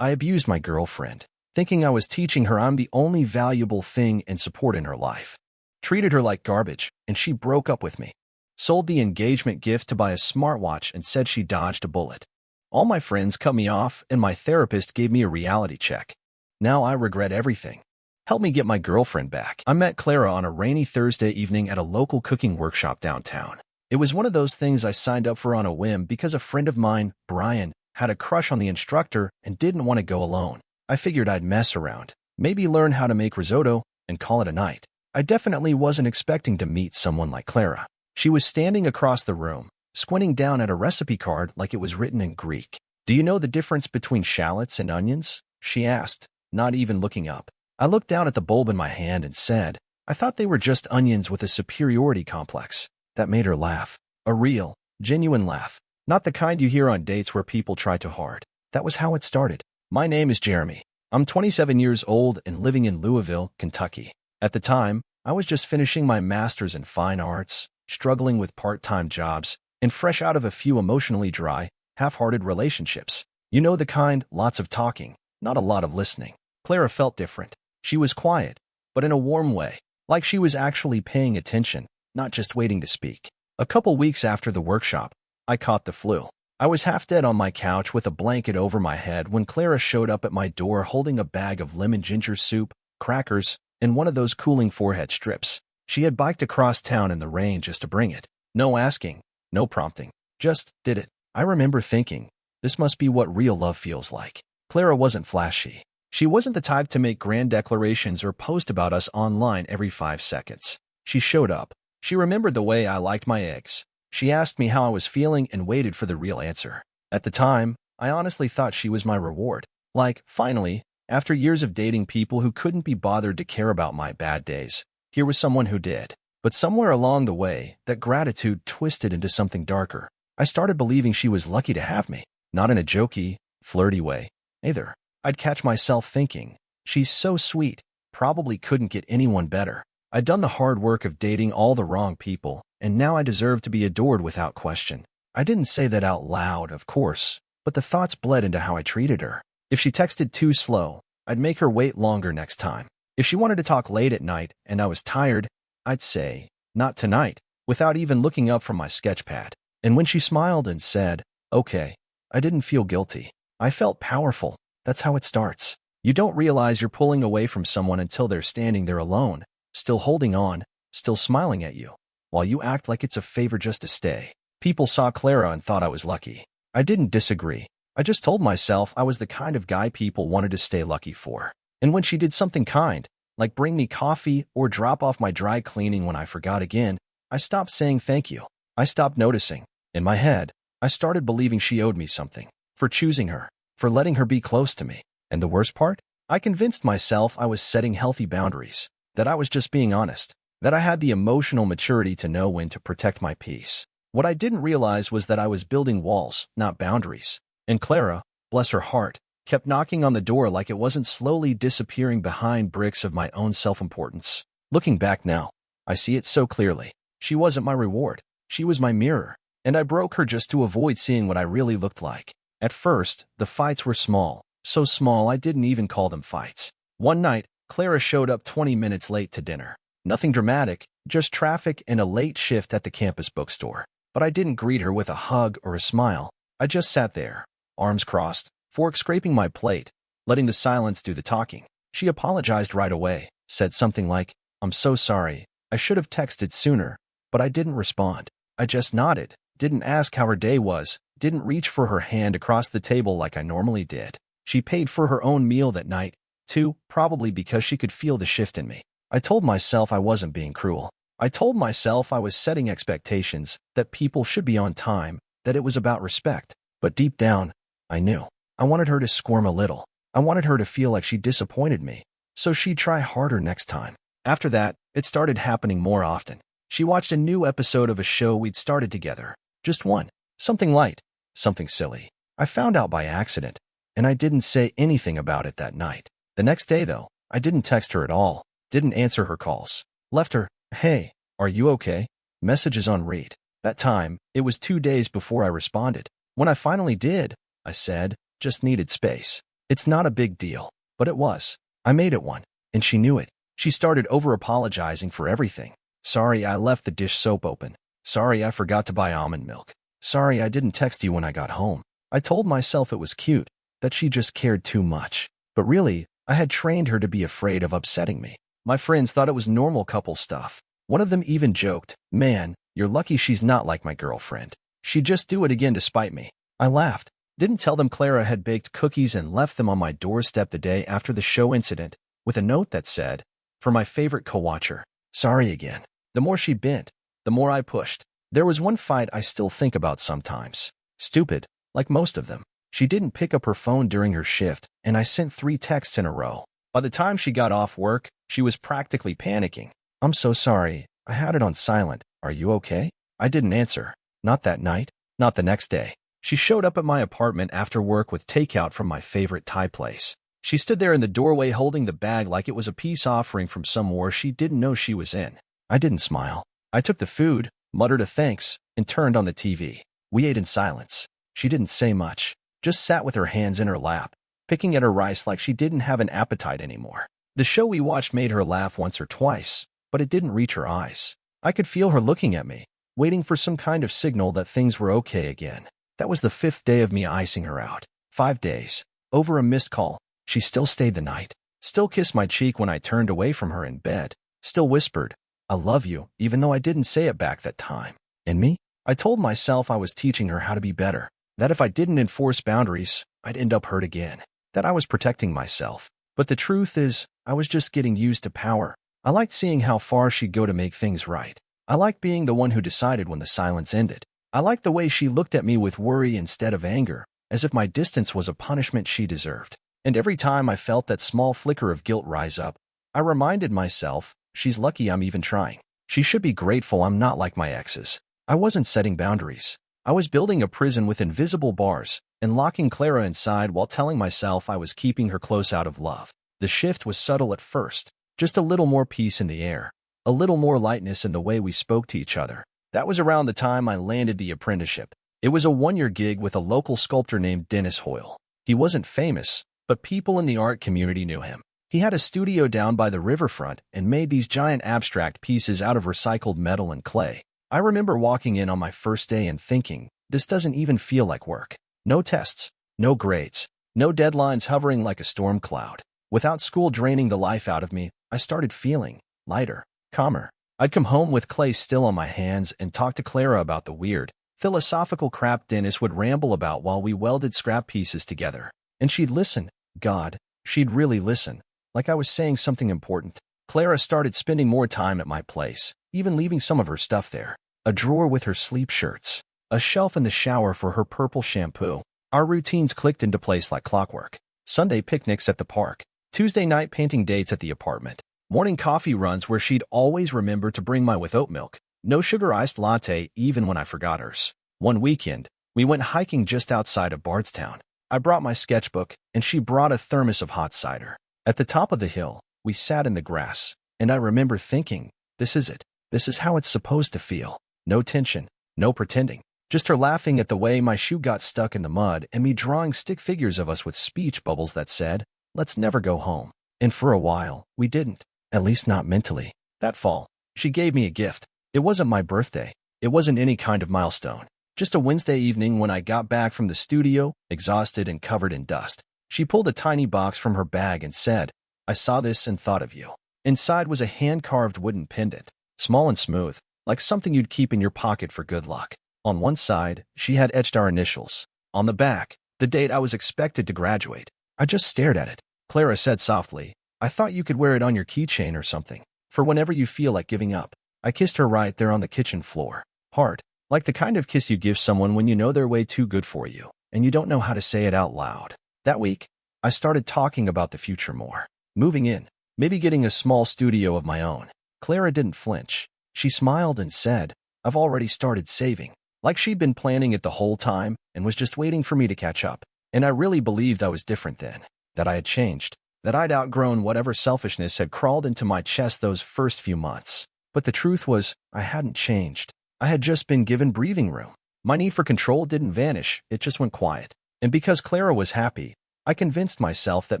I abused my girlfriend, thinking I was teaching her I'm the only valuable thing and support in her life. Treated her like garbage, and she broke up with me. Sold the engagement gift to buy a smartwatch and said she dodged a bullet. All my friends cut me off, and my therapist gave me a reality check. Now I regret everything. Help me get my girlfriend back. I met Clara on a rainy Thursday evening at a local cooking workshop downtown. It was one of those things I signed up for on a whim because a friend of mine, Brian, had a crush on the instructor and didn't want to go alone. I figured I'd mess around, maybe learn how to make risotto, and call it a night. I definitely wasn't expecting to meet someone like Clara. She was standing across the room, squinting down at a recipe card like it was written in Greek. "Do you know the difference between shallots and onions?" she asked, not even looking up. I looked down at the bulb in my hand and said, "I thought they were just onions with a superiority complex." That made her laugh. A real, genuine laugh. Not the kind you hear on dates where people try too hard. That was how it started. My name is Jeremy. I'm 27 years old and living in Louisville, Kentucky. At the time, I was just finishing my master's in fine arts, struggling with part-time jobs, and fresh out of a few emotionally dry, half-hearted relationships. You know the kind, lots of talking, not a lot of listening. Clara felt different. She was quiet, but in a warm way, like she was actually paying attention, not just waiting to speak. A couple weeks after the workshop, I caught the flu. I was half dead on my couch with a blanket over my head when Clara showed up at my door holding a bag of lemon ginger soup, crackers, and one of those cooling forehead strips. She had biked across town in the rain just to bring it. No asking, no prompting, just did it. I remember thinking, this must be what real love feels like. Clara wasn't flashy. She wasn't the type to make grand declarations or post about us online every 5 seconds. She showed up. She remembered the way I liked my eggs. She asked me how I was feeling and waited for the real answer. At the time, I honestly thought she was my reward. Like, finally, after years of dating people who couldn't be bothered to care about my bad days, here was someone who did. But somewhere along the way, that gratitude twisted into something darker. I started believing she was lucky to have me, not in a jokey, flirty way, either. I'd catch myself thinking, she's so sweet, probably couldn't get anyone better. I'd done the hard work of dating all the wrong people, and now I deserve to be adored without question. I didn't say that out loud, of course, but the thoughts bled into how I treated her. If she texted too slow, I'd make her wait longer next time. If she wanted to talk late at night and I was tired, I'd say, "Not tonight," without even looking up from my sketch pad. And when she smiled and said, "Okay," I didn't feel guilty. I felt powerful. That's how it starts. You don't realize you're pulling away from someone until they're standing there alone, still holding on, still smiling at you, while you act like it's a favor just to stay. People saw Clara and thought I was lucky. I didn't disagree. I just told myself I was the kind of guy people wanted to stay lucky for. And when she did something kind, like bring me coffee or drop off my dry cleaning when I forgot again, I stopped saying thank you. I stopped noticing. In my head, I started believing she owed me something. For choosing her. For letting her be close to me. And the worst part? I convinced myself I was setting healthy boundaries. That I was just being honest. That I had the emotional maturity to know when to protect my peace. What I didn't realize was that I was building walls, not boundaries. And Clara, bless her heart, kept knocking on the door like it wasn't slowly disappearing behind bricks of my own self-importance. Looking back now, I see it so clearly. She wasn't my reward. She was my mirror. And I broke her just to avoid seeing what I really looked like. At first, the fights were small. So small I didn't even call them fights. One night, Clara showed up 20 minutes late to dinner. Nothing dramatic, just traffic and a late shift at the campus bookstore. But I didn't greet her with a hug or a smile. I just sat there, arms crossed, fork scraping my plate, letting the silence do the talking. She apologized right away, said something like, "I'm so sorry, I should have texted sooner," but I didn't respond. I just nodded, didn't ask how her day was, didn't reach for her hand across the table like I normally did. She paid for her own meal that night, too, probably because she could feel the shift in me. I told myself I wasn't being cruel. I told myself I was setting expectations, that people should be on time, that it was about respect. But deep down, I knew. I wanted her to squirm a little. I wanted her to feel like she disappointed me, so she'd try harder next time. After that, it started happening more often. She watched a new episode of a show we'd started together. Just one. Something light. Something silly. I found out by accident, and I didn't say anything about it that night. The next day, though, I didn't text her at all. Didn't answer her calls. Left her, "Hey, are you okay?" messages on read. That time, it was 2 days before I responded. When I finally did, I said, "Just needed space." It's not a big deal, but it was. I made it one, and she knew it. She started over-apologizing for everything. Sorry I left the dish soap open. Sorry I forgot to buy almond milk. Sorry I didn't text you when I got home. I told myself it was cute, that she just cared too much. But really, I had trained her to be afraid of upsetting me. My friends thought it was normal couple stuff. One of them even joked, "Man, you're lucky she's not like my girlfriend. She'd just do it again to spite me." I laughed. Didn't tell them Clara had baked cookies and left them on my doorstep the day after the show incident, with a note that said, "For my favorite co-watcher, sorry again." The more she bent, the more I pushed. There was one fight I still think about sometimes. Stupid, like most of them. She didn't pick up her phone during her shift, and I sent 3 texts in a row. By the time she got off work, she was practically panicking. "I'm so sorry. I had it on silent. Are you okay?" I didn't answer. Not that night. Not the next day. She showed up at my apartment after work with takeout from my favorite Thai place. She stood there in the doorway holding the bag like it was a peace offering from some war she didn't know she was in. I didn't smile. I took the food, muttered a thanks, and turned on the TV. We ate in silence. She didn't say much, just sat with her hands in her lap, picking at her rice like she didn't have an appetite anymore. The show we watched made her laugh once or twice, but it didn't reach her eyes. I could feel her looking at me, waiting for some kind of signal that things were okay again. That was the 5th day of me icing her out. 5 days. Over a missed call. She still stayed the night. Still kissed my cheek when I turned away from her in bed. Still whispered, "I love you," even though I didn't say it back that time. And me? I told myself I was teaching her how to be better. That if I didn't enforce boundaries, I'd end up hurt again. That I was protecting myself. But the truth is, I was just getting used to power. I liked seeing how far she'd go to make things right. I liked being the one who decided when the silence ended. I liked the way she looked at me with worry instead of anger, as if my distance was a punishment she deserved. And every time I felt that small flicker of guilt rise up, I reminded myself, she's lucky I'm even trying. She should be grateful I'm not like my exes. I wasn't setting boundaries. I was building a prison with invisible bars and locking Clara inside while telling myself I was keeping her close out of love. The shift was subtle at first, just a little more peace in the air, a little more lightness in the way we spoke to each other. That was around the time I landed the apprenticeship. It was a 1-year gig with a local sculptor named Dennis Hoyle. He wasn't famous, but people in the art community knew him. He had a studio down by the riverfront and made these giant abstract pieces out of recycled metal and clay. I remember walking in on my first day and thinking, this doesn't even feel like work. No tests, no grades, no deadlines hovering like a storm cloud. Without school draining the life out of me, I started feeling lighter, calmer. I'd come home with clay still on my hands and talk to Clara about the weird, philosophical crap Dennis would ramble about while we welded scrap pieces together. And she'd listen. God, she'd really listen, like I was saying something important. Clara started spending more time at my place, even leaving some of her stuff there. A drawer with her sleep shirts, a shelf in the shower for her purple shampoo. Our routines clicked into place like clockwork. Sunday picnics at the park, Tuesday night painting dates at the apartment, morning coffee runs where she'd always remember to bring my with oat milk. No sugar iced latte even when I forgot hers. One weekend, we went hiking just outside of Bardstown. I brought my sketchbook, and she brought a thermos of hot cider. At the top of the hill, we sat in the grass, and I remember thinking, this is it. This is how it's supposed to feel. No tension, no pretending. Just her laughing at the way my shoe got stuck in the mud and me drawing stick figures of us with speech bubbles that said, "Let's never go home." And for a while, we didn't. At least not mentally. That fall, she gave me a gift. It wasn't my birthday. It wasn't any kind of milestone. Just a Wednesday evening when I got back from the studio, exhausted and covered in dust. She pulled a tiny box from her bag and said, "I saw this and thought of you." Inside was a hand-carved wooden pendant, small and smooth, like something you'd keep in your pocket for good luck. On one side, she had etched our initials. On the back, the date I was expected to graduate. I just stared at it. Clara said softly, "I thought you could wear it on your keychain or something, for whenever you feel like giving up." I kissed her right there on the kitchen floor. Hard, like the kind of kiss you give someone when you know they're way too good for you, and you don't know how to say it out loud. That week, I started talking about the future more. Moving in, maybe getting a small studio of my own. Clara didn't flinch. She smiled and said, "I've already started saving." Like she'd been planning it the whole time and was just waiting for me to catch up. And I really believed I was different then, that I had changed, that I'd outgrown whatever selfishness had crawled into my chest those first few months. But the truth was, I hadn't changed. I had just been given breathing room. My need for control didn't vanish, it just went quiet. And because Clara was happy, I convinced myself that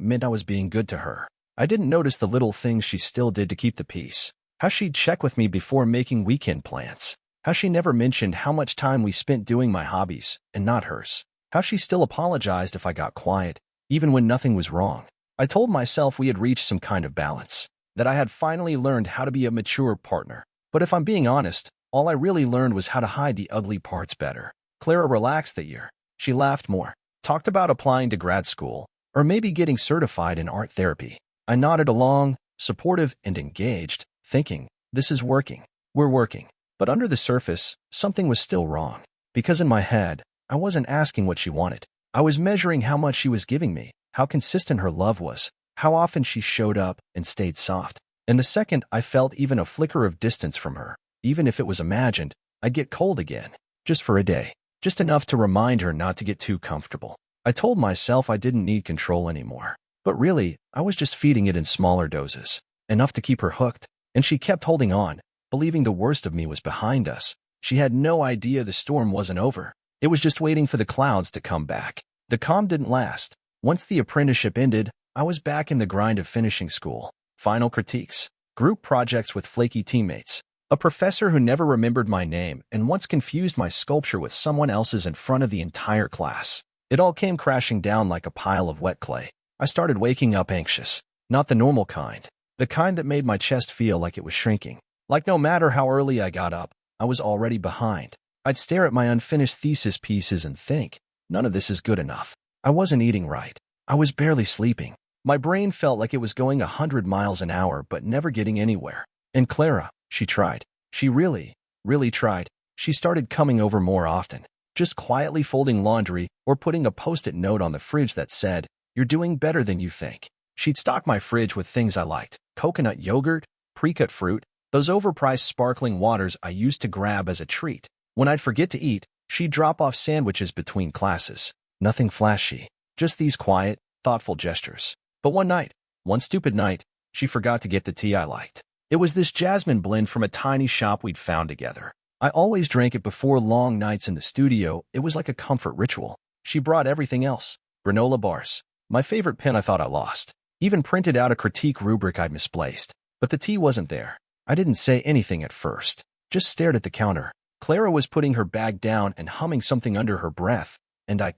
meant I was being good to her. I didn't notice the little things she still did to keep the peace. How she'd check with me before making weekend plans. How she never mentioned how much time we spent doing my hobbies, and not hers. How she still apologized if I got quiet, even when nothing was wrong. I told myself we had reached some kind of balance, that I had finally learned how to be a mature partner. But if I'm being honest, all I really learned was how to hide the ugly parts better. Clara relaxed that year. She laughed more, talked about applying to grad school, or maybe getting certified in art therapy. I nodded along, supportive and engaged, thinking, this is working. We're working. But under the surface, something was still wrong. Because in my head, I wasn't asking what she wanted. I was measuring how much she was giving me, how consistent her love was, how often she showed up and stayed soft. And the second I felt even a flicker of distance from her, even if it was imagined, I'd get cold again. Just for a day. Just enough to remind her not to get too comfortable. I told myself I didn't need control anymore. But really, I was just feeding it in smaller doses. Enough to keep her hooked. And she kept holding on, believing the worst of me was behind us. She had no idea the storm wasn't over. It was just waiting for the clouds to come back. The calm didn't last. Once the apprenticeship ended, I was back in the grind of finishing school. Final critiques, group projects with flaky teammates, a professor who never remembered my name and once confused my sculpture with someone else's in front of the entire class. It all came crashing down like a pile of wet clay. I started waking up anxious. Not the normal kind. The kind that made my chest feel like it was shrinking. Like no matter how early I got up, I was already behind. I'd stare at my unfinished thesis pieces and think, none of this is good enough. I wasn't eating right. I was barely sleeping. My brain felt like it was going 100 miles an hour but never getting anywhere. And Clara, she tried. She really tried. She started coming over more often, just quietly folding laundry or putting a post-it note on the fridge that said, "You're doing better than you think." She'd stock my fridge with things I liked, coconut yogurt, pre-cut fruit, those overpriced sparkling waters I used to grab as a treat. When I'd forget to eat, she'd drop off sandwiches between classes. Nothing flashy, just these quiet, thoughtful gestures. But one stupid night, she forgot to get the tea I liked. It was this jasmine blend from a tiny shop we'd found together. I always drank it before long nights in the studio. It was like a comfort ritual. She brought everything else. Granola bars. My favorite pen I thought I lost. Even printed out a critique rubric I'd misplaced. But the tea wasn't there. I didn't say anything at first. Just stared at the counter. Clara was putting her bag down and humming something under her breath. And I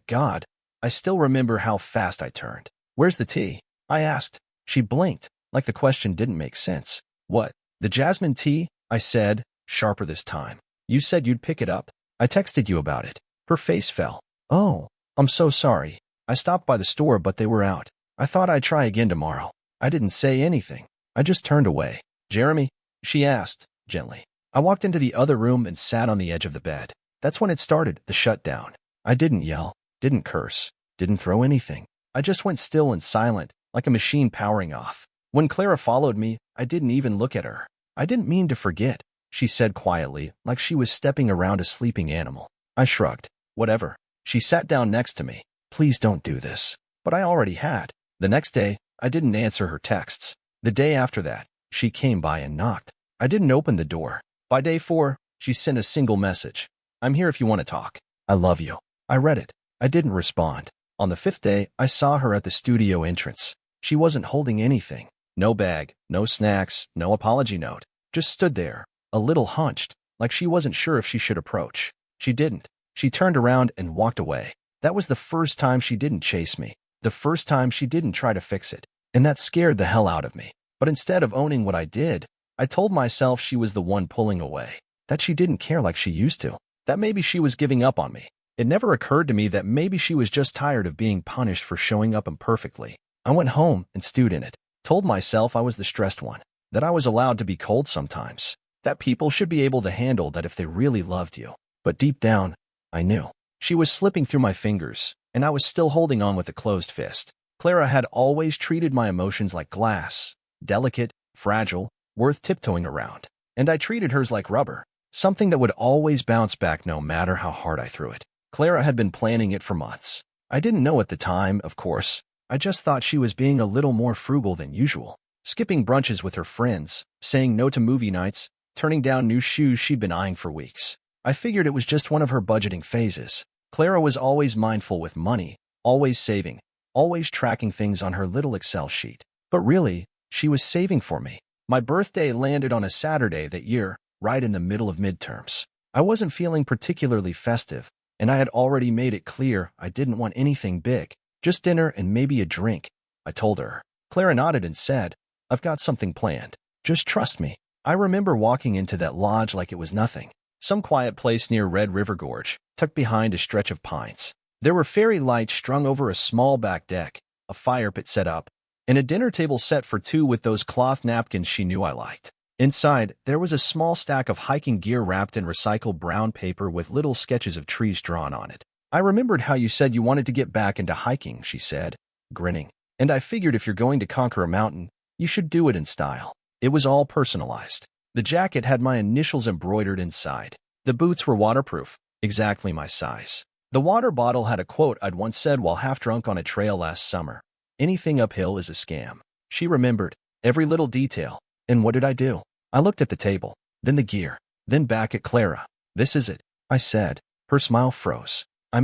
still remember how fast I turned. "Where's the tea?" I asked. She blinked, like the question didn't make sense. "What? The jasmine tea?" I said, sharper this time. "You said you'd pick it up. I texted you about it." Her face fell. "Oh, I'm so sorry. I stopped by the store but they were out. I thought I'd try again tomorrow." I didn't say anything. I just turned away. "Jeremy?" she asked, gently. I walked into the other room and sat on the edge of the bed. That's when it started, the shutdown. I didn't yell, didn't curse, didn't throw anything. I just went still and silent, like a machine powering off. When Clara followed me, I didn't even look at her. "I didn't mean to forget," she said quietly, like she was stepping around a sleeping animal. I shrugged. "Whatever." She sat down next to me. "Please don't do this." But I already had. The next day, I didn't answer her texts. The day after that, she came by and knocked. I didn't open the door. By day 4, she sent a single message. "I'm here if you want to talk. I love you." I read it. I didn't respond. On the 5th day, I saw her at the studio entrance. She wasn't holding anything. No bag, no snacks, no apology note. Just stood there, a little hunched, like she wasn't sure if she should approach. She didn't. She turned around and walked away. That was the first time she didn't chase me. The first time she didn't try to fix it. And that scared the hell out of me. But instead of owning what I did, I told myself she was the one pulling away. That she didn't care like she used to. That maybe she was giving up on me. It never occurred to me that maybe she was just tired of being punished for showing up imperfectly. I went home and stewed in it. Told myself I was the stressed one. That I was allowed to be cold sometimes. That people should be able to handle that if they really loved you. But deep down, I knew. She was slipping through my fingers, and I was still holding on with a closed fist. Clara had always treated my emotions like glass. Delicate, fragile, worth tiptoeing around. And I treated hers like rubber. Something that would always bounce back no matter how hard I threw it. Clara had been planning it for months. I didn't know at the time, of course. I just thought she was being a little more frugal than usual. Skipping brunches with her friends, saying no to movie nights, turning down new shoes she'd been eyeing for weeks. I figured it was just one of her budgeting phases. Clara was always mindful with money, always saving, always tracking things on her little Excel sheet. But really, she was saving for me. My birthday landed on a Saturday that year, right in the middle of midterms. I wasn't feeling particularly festive, and I had already made it clear I didn't want anything big, just dinner and maybe a drink. I told her. Clara nodded and said, "I've got something planned. Just trust me." I remember walking into that lodge like it was nothing. Some quiet place near Red River Gorge, tucked behind a stretch of pines. There were fairy lights strung over a small back deck, a fire pit set up, and a dinner table set for two with those cloth napkins she knew I liked. Inside, there was a small stack of hiking gear wrapped in recycled brown paper with little sketches of trees drawn on it. "I remembered how you said you wanted to get back into hiking," she said, grinning. "And I figured if you're going to conquer a mountain, you should do it in style." It was all personalized. The jacket had my initials embroidered inside. The boots were waterproof, exactly my size. The water bottle had a quote I'd once said while half drunk on a trail last summer. "Anything uphill is a scam." She remembered every little detail. And what did I do? I looked at the table, then the gear, then back at Clara. "This is it," I said. Her smile froze. I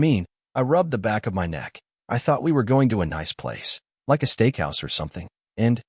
rubbed the back of my neck. "I thought we were going to a nice place, like a steakhouse or something. And,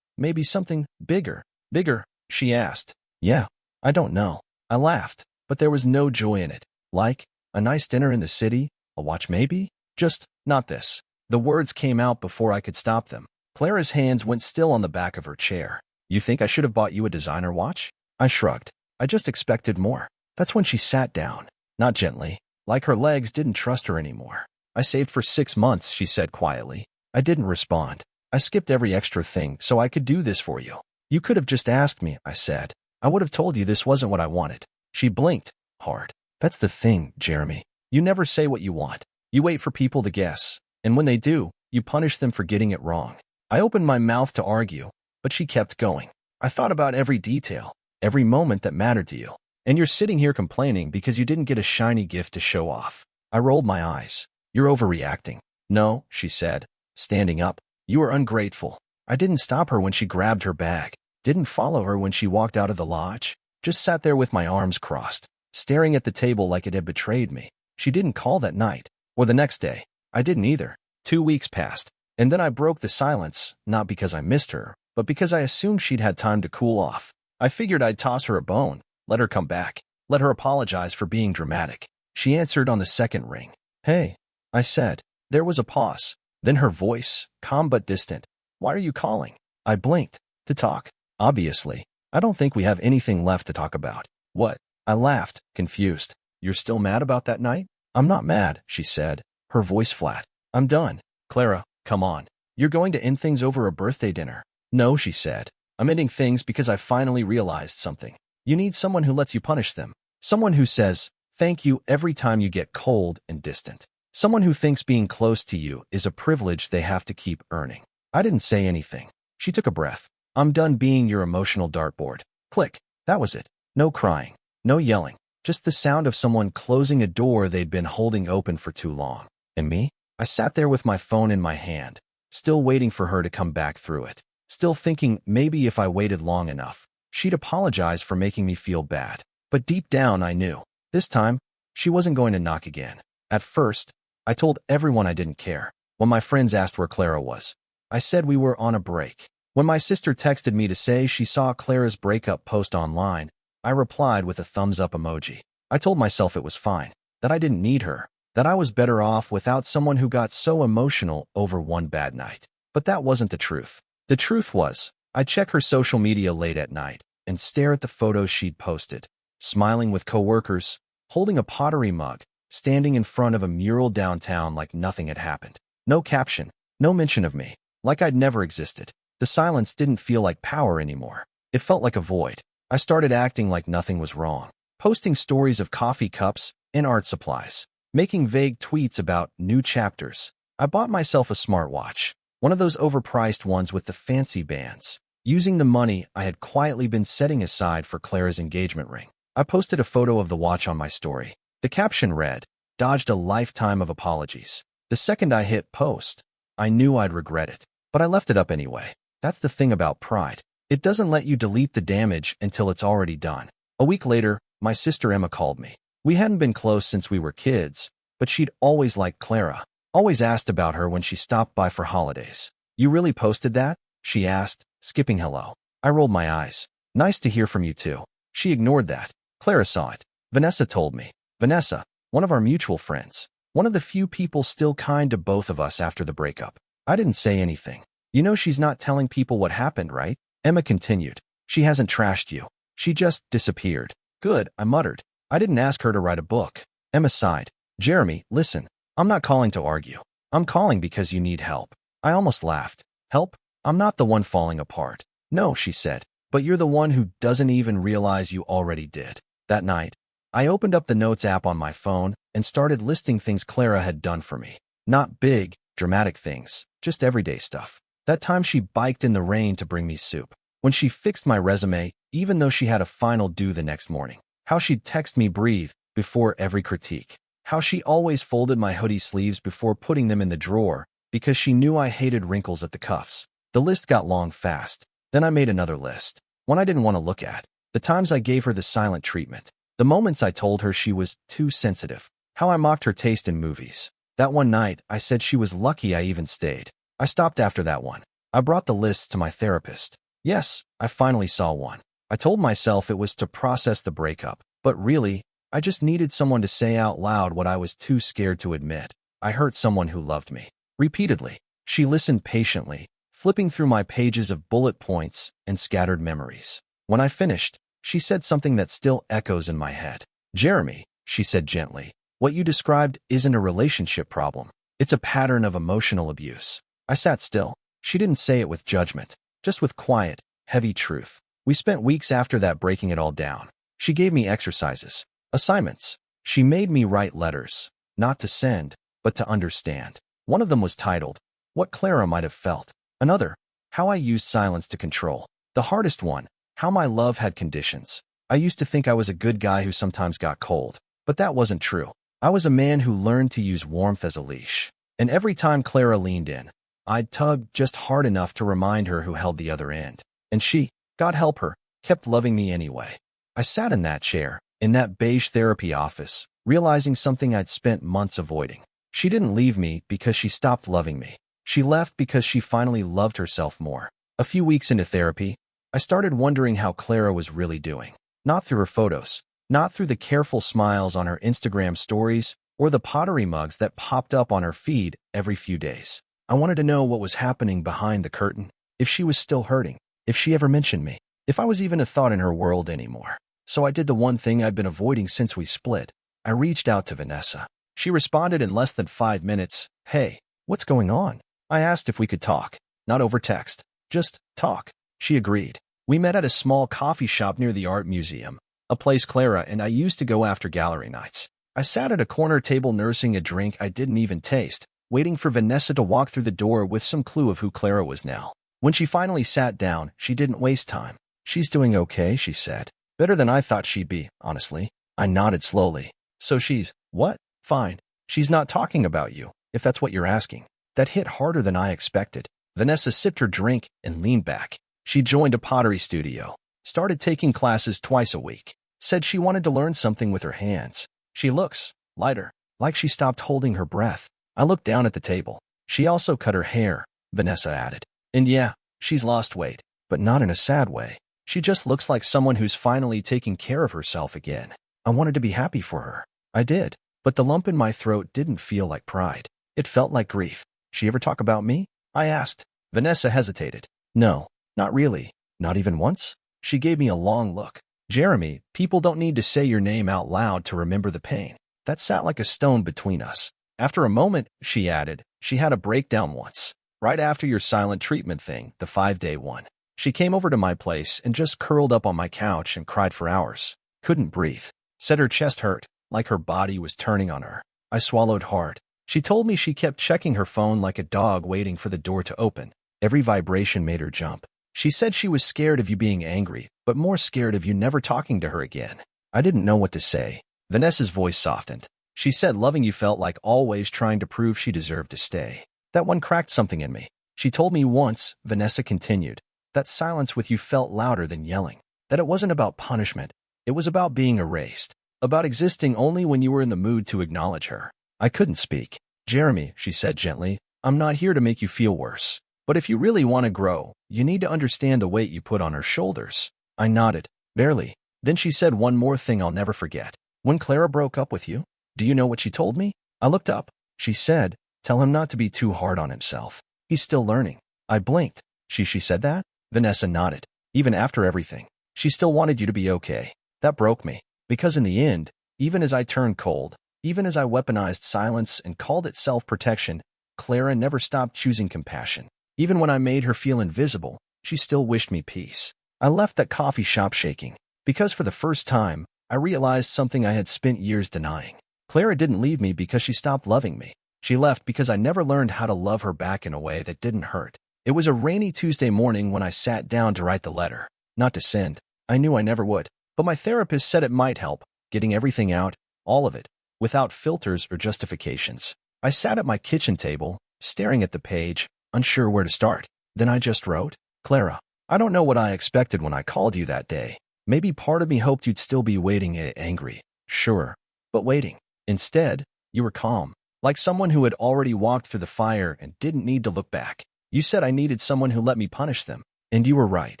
maybe something bigger." "Bigger?" she asked. "Yeah, I don't know." I laughed, but there was no joy in it. "Like, a nice dinner in the city, a watch maybe? Just, not this." The words came out before I could stop them. Clara's hands went still on the back of her chair. "You think I should have bought you a designer watch?" I shrugged. I just expected more. That's when she sat down, not gently, like her legs didn't trust her anymore. "I saved for 6 months," she said quietly. I didn't respond. "I skipped every extra thing so I could do this for you." "You could have just asked me," I said. "I would have told you this wasn't what I wanted." She blinked hard. "That's the thing, Jeremy. You never say what you want. You wait for people to guess. And when they do, you punish them for getting it wrong." I opened my mouth to argue, but she kept going. "I thought about every detail, every moment that mattered to you. And you're sitting here complaining because you didn't get a shiny gift to show off." I rolled my eyes. "You're overreacting." "No," she said, standing up. "You are ungrateful." I didn't stop her when she grabbed her bag, didn't follow her when she walked out of the lodge, just sat there with my arms crossed, staring at the table like it had betrayed me. She didn't call that night, or the next day. I didn't either. 2 weeks passed, and then I broke the silence, not because I missed her, but because I assumed she'd had time to cool off. I figured I'd toss her a bone, let her come back, let her apologize for being dramatic. She answered on the second ring. "Hey," I said. There was a pause. Then her voice, calm but distant. "Why are you calling?" I blinked. "To talk. Obviously. I don't think we have anything left to talk about." "What?" I laughed, confused. "You're still mad about that night?" "I'm not mad," she said, her voice flat. "I'm done." "Clara, come on. You're going to end things over a birthday dinner." "No," she said. "I'm ending things because I finally realized something. You need someone who lets you punish them. Someone who says, thank you every time you get cold and distant. Someone who thinks being close to you is a privilege they have to keep earning." I didn't say anything. She took a breath. "I'm done being your emotional dartboard." Click. That was it. No crying. No yelling. Just the sound of someone closing a door they'd been holding open for too long. And me? I sat there with my phone in my hand, still waiting for her to come back through it. Still thinking maybe if I waited long enough, she'd apologize for making me feel bad. But deep down I knew, this time, she wasn't going to knock again. At first, I told everyone I didn't care. When my friends asked where Clara was, I said we were on a break. When my sister texted me to say she saw Clara's breakup post online, I replied with a thumbs-up emoji. I told myself it was fine, that I didn't need her, that I was better off without someone who got so emotional over one bad night. But that wasn't the truth. The truth was, I'd check her social media late at night and stare at the photos she'd posted, smiling with coworkers, holding a pottery mug, standing in front of a mural downtown like nothing had happened. No caption, no mention of me, like I'd never existed. The silence didn't feel like power anymore. It felt like a void. I started acting like nothing was wrong, posting stories of coffee cups and art supplies, making vague tweets about new chapters. I bought myself a smartwatch, one of those overpriced ones with the fancy bands, using the money I had quietly been setting aside for Clara's engagement ring. I posted a photo of the watch on my story. The caption read, "Dodged a lifetime of apologies." The second I hit post, I knew I'd regret it, but I left it up anyway. That's the thing about pride. It doesn't let you delete the damage until it's already done. A week later, my sister Emma called me. We hadn't been close since we were kids, but she'd always liked Clara. Always asked about her when she stopped by for holidays. You really posted that? She asked, skipping hello. I rolled my eyes. Nice to hear from you too. She ignored that. Clara saw it. Vanessa told me. Vanessa, one of our mutual friends. One of the few people still kind to both of us after the breakup. I didn't say anything. You know she's not telling people what happened, right? Emma continued. She hasn't trashed you. She just disappeared. Good, I muttered. I didn't ask her to write a book. Emma sighed. Jeremy, listen. I'm not calling to argue. I'm calling because you need help. I almost laughed. Help? I'm not the one falling apart. No, she said. But you're the one who doesn't even realize you already did. That night, I opened up the notes app on my phone and started listing things Clara had done for me. Not big, dramatic things, just everyday stuff. That time she biked in the rain to bring me soup. When she fixed my resume, even though she had a final due the next morning. How she'd text me breathe before every critique. How she always folded my hoodie sleeves before putting them in the drawer because she knew I hated wrinkles at the cuffs. The list got long fast. Then I made another list. One I didn't want to look at. The times I gave her the silent treatment. The moments I told her she was too sensitive. How I mocked her taste in movies. That one night, I said she was lucky I even stayed. I stopped after that one. I brought the lists to my therapist. Yes, I finally saw one. I told myself it was to process the breakup. But really, I just needed someone to say out loud what I was too scared to admit. I hurt someone who loved me. Repeatedly. She listened patiently, flipping through my pages of bullet points and scattered memories. When I finished, she said something that still echoes in my head. Jeremy, she said gently, what you described isn't a relationship problem. It's a pattern of emotional abuse. I sat still. She didn't say it with judgment, just with quiet, heavy truth. We spent weeks after that breaking it all down. She gave me exercises, assignments. She made me write letters, not to send, but to understand. One of them was titled, What Clara Might Have Felt. Another, How I Used Silence to Control. The hardest one, How My Love Had Conditions. I used to think I was a good guy who sometimes got cold, but that wasn't true. I was a man who learned to use warmth as a leash. And every time Clara leaned in, I'd tug just hard enough to remind her who held the other end. And she, God help her, kept loving me anyway. I sat in that chair, in that beige therapy office, realizing something I'd spent months avoiding. She didn't leave me because she stopped loving me. She left because she finally loved herself more. A few weeks into therapy, I started wondering how Clara was really doing. Not through her photos, not through the careful smiles on her Instagram stories, or the pottery mugs that popped up on her feed every few days. I wanted to know what was happening behind the curtain, if she was still hurting, if she ever mentioned me, if I was even a thought in her world anymore. So I did the one thing I'd been avoiding since we split. I reached out to Vanessa. She responded in less than 5 minutes. Hey, what's going on? I asked if we could talk. Not over text. Just talk. She agreed. We met at a small coffee shop near the art museum, a place Clara and I used to go after gallery nights. I sat at a corner table nursing a drink I didn't even taste, waiting for Vanessa to walk through the door with some clue of who Clara was now. When she finally sat down, she didn't waste time. She's doing okay, she said. Better than I thought she'd be, honestly. I nodded slowly. So she's, what? Fine. She's not talking about you, if that's what you're asking. That hit harder than I expected. Vanessa sipped her drink and leaned back. She joined a pottery studio, started taking classes twice a week, said she wanted to learn something with her hands. She looks lighter, like she stopped holding her breath. I looked down at the table. She also cut her hair, Vanessa added. And yeah, she's lost weight, but not in a sad way. She just looks like someone who's finally taking care of herself again. I wanted to be happy for her. I did. But the lump in my throat didn't feel like pride. It felt like grief. She ever talk about me? I asked. Vanessa hesitated. No, not really. Not even once? She gave me a long look. Jeremy, people don't need to say your name out loud to remember the pain. That sat like a stone between us. After a moment, she added, she had a breakdown once. Right after your silent treatment thing, the 5-day one. She came over to my place and just curled up on my couch and cried for hours. Couldn't breathe. Said her chest hurt, like her body was turning on her. I swallowed hard. She told me she kept checking her phone like a dog waiting for the door to open. Every vibration made her jump. She said she was scared of you being angry, but more scared of you never talking to her again. I didn't know what to say. Vanessa's voice softened. She said loving you felt like always trying to prove she deserved to stay. That one cracked something in me. She told me once, Vanessa continued, that silence with you felt louder than yelling. That it wasn't about punishment. It was about being erased. About existing only when you were in the mood to acknowledge her. I couldn't speak. Jeremy, she said gently, I'm not here to make you feel worse. But if you really want to grow, you need to understand the weight you put on her shoulders. I nodded, barely. Then she said one more thing I'll never forget. When Clara broke up with you, do you know what she told me? I looked up. She said, tell him not to be too hard on himself. He's still learning. I blinked. She said that? Vanessa nodded. Even after everything, she still wanted you to be okay. That broke me. Because in the end, even as I turned cold, even as I weaponized silence and called it self-protection, Clara never stopped choosing compassion. Even when I made her feel invisible, she still wished me peace. I left that coffee shop shaking, because for the first time, I realized something I had spent years denying. Clara didn't leave me because she stopped loving me. She left because I never learned how to love her back in a way that didn't hurt. It was a rainy Tuesday morning when I sat down to write the letter. Not to send. I knew I never would. But my therapist said it might help, getting everything out, all of it, without filters or justifications. I sat at my kitchen table, staring at the page, unsure where to start. Then I just wrote, Clara, I don't know what I expected when I called you that day. Maybe part of me hoped you'd still be waiting, angry. Sure. But waiting. Instead, you were calm, like someone who had already walked through the fire and didn't need to look back. You said I needed someone who let me punish them. And you were right.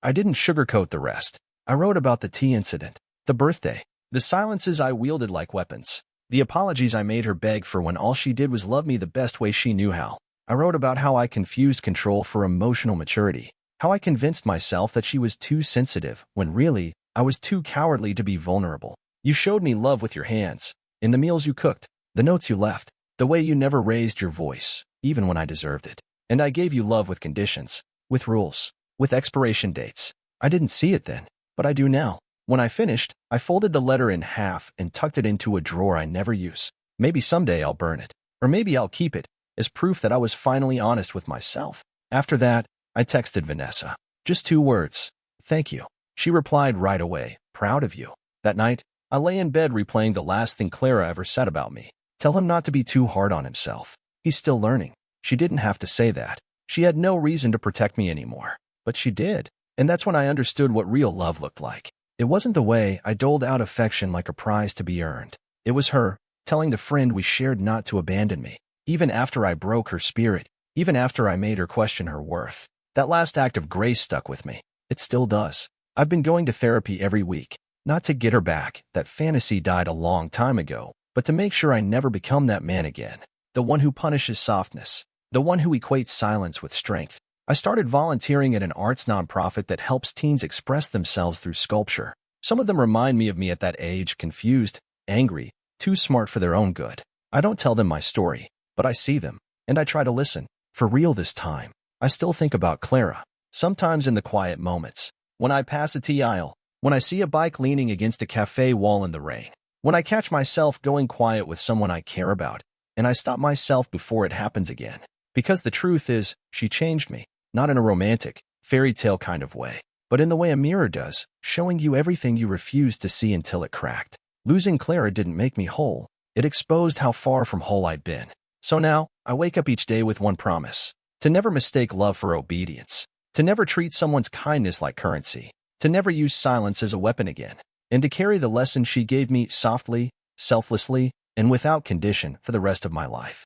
I didn't sugarcoat the rest. I wrote about the tea incident, the birthday, the silences I wielded like weapons, the apologies I made her beg for when all she did was love me the best way she knew how. I wrote about how I confused control for emotional maturity, how I convinced myself that she was too sensitive when really, I was too cowardly to be vulnerable. You showed me love with your hands, in the meals you cooked, the notes you left, the way you never raised your voice, even when I deserved it. And I gave you love with conditions, with rules, with expiration dates. I didn't see it then, but I do now. When I finished, I folded the letter in half and tucked it into a drawer I never use. Maybe someday I'll burn it, or maybe I'll keep it, as proof that I was finally honest with myself. After that, I texted Vanessa. Just 2 words. Thank you. She replied right away, proud of you. That night, I lay in bed replaying the last thing Clara ever said about me. Tell him not to be too hard on himself. He's still learning. She didn't have to say that. She had no reason to protect me anymore. But she did. And that's when I understood what real love looked like. It wasn't the way I doled out affection like a prize to be earned. It was her, telling the friend we shared not to abandon me, even after I broke her spirit, even after I made her question her worth. That last act of grace stuck with me. It still does. I've been going to therapy every week, not to get her back, that fantasy died a long time ago, but to make sure I never become that man again, the one who punishes softness, the one who equates silence with strength. I started volunteering at an arts nonprofit that helps teens express themselves through sculpture. Some of them remind me of me at that age, confused, angry, too smart for their own good. I don't tell them my story, but I see them, and I try to listen. For real this time. I still think about Clara, sometimes in the quiet moments. When I pass a tea aisle, when I see a bike leaning against a cafe wall in the rain, when I catch myself going quiet with someone I care about, and I stop myself before it happens again. Because the truth is, she changed me, not in a romantic, fairy tale kind of way, but in the way a mirror does, showing you everything you refused to see until it cracked. Losing Clara didn't make me whole. It exposed how far from whole I'd been. So now, I wake up each day with one promise: to never mistake love for obedience, to never treat someone's kindness like currency, to never use silence as a weapon again, and to carry the lesson she gave me softly, selflessly, and without condition for the rest of my life.